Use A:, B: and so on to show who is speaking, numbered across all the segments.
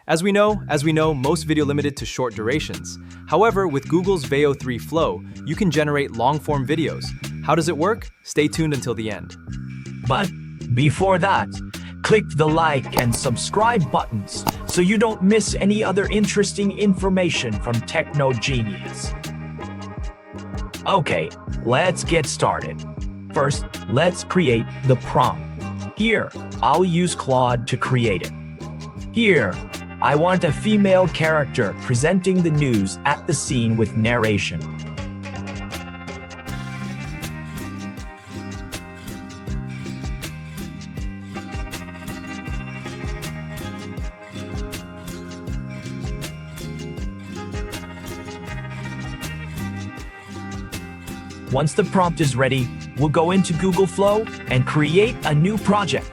A: As we know, most video limited to short durations. However, with Google's Veo3 Flow, you can generate long-form videos. How does it work? Stay tuned until the end.
B: But before that, click the like and subscribe buttons so you don't miss any other interesting information from Tekno Genius. Okay, let's get started. First, let's create the prompt. Here, I'll use Claude to create it. Here, I want a female character presenting the news at the scene with narration. Once the prompt is ready, we'll go into Google Flow and create a new project.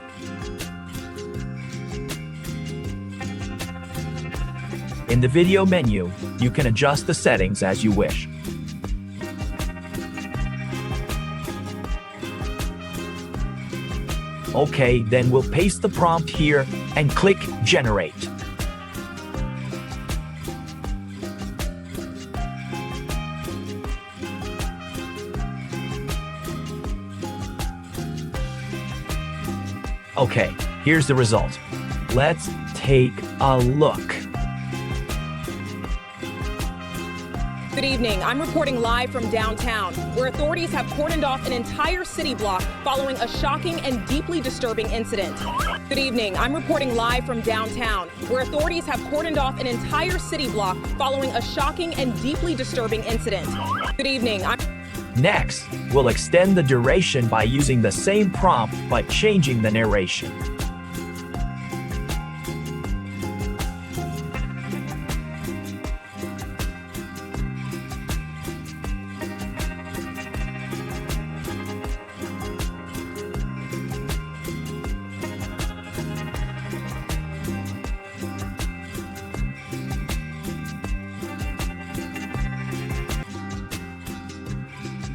B: In the video menu, you can adjust the settings as you wish. Okay, then we'll paste the prompt here and click Generate. Okay, here's the result. Let's take a look.
C: Good evening. I'm reporting live from downtown, where authorities have cordoned off an entire city block following a shocking and deeply disturbing incident. Good evening. I'm reporting live from downtown, where authorities have cordoned off an entire city block following a shocking and deeply disturbing incident. Good evening.
B: Next, we'll extend the duration by using the same prompt but changing the narration.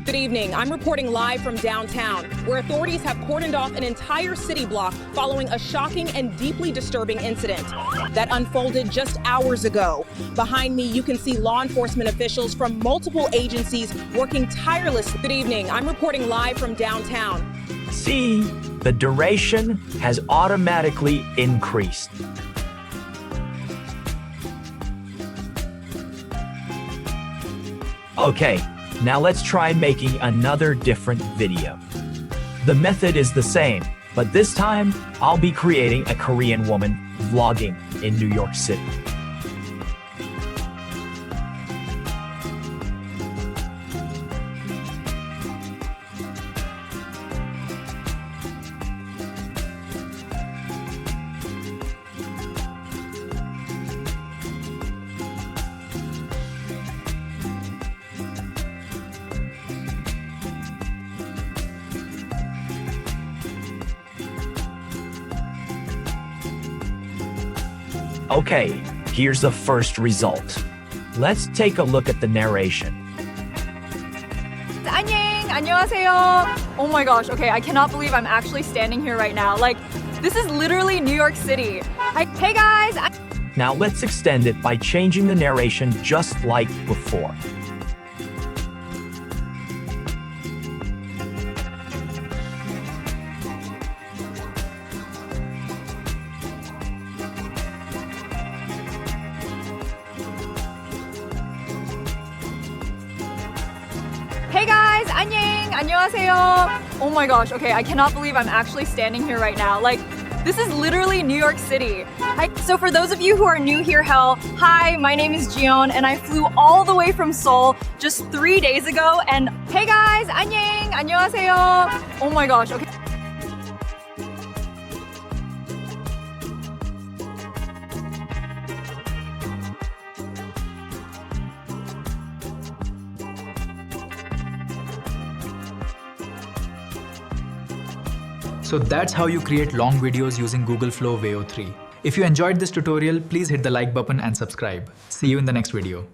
C: Good evening. I'm reporting live from downtown, where authorities have cordoned off an entire city block following a shocking and deeply disturbing incident that unfolded just hours ago. Behind me, you can see law enforcement officials from multiple agencies working tirelessly. Good evening. I'm reporting live from downtown.
B: See, the duration has automatically increased. Okay. Now let's try making another different video. The method is the same, but this time I'll be creating a Korean woman vlogging in New York City. Okay, here's the first result. Let's take a look at the narration.
D: 안녕하세요. Oh my gosh, okay, I cannot believe I'm actually standing here right now. Like, this is literally New York City. Hey guys.
B: Now let's extend it by changing the narration just like before.
D: Hey guys, 안녕하세요. Oh my gosh, okay, I cannot believe I'm actually standing here right now. Like, this is literally New York City. So for those of you who are new here, hi, my name is Jion, and I flew all the way from Seoul just 3 days ago, and hey guys, 안녕하세요. Oh my gosh, okay.
E: So that's how you create long videos using Google Flow Veo3. If you enjoyed this tutorial, please hit the like button and subscribe. See you in the next video.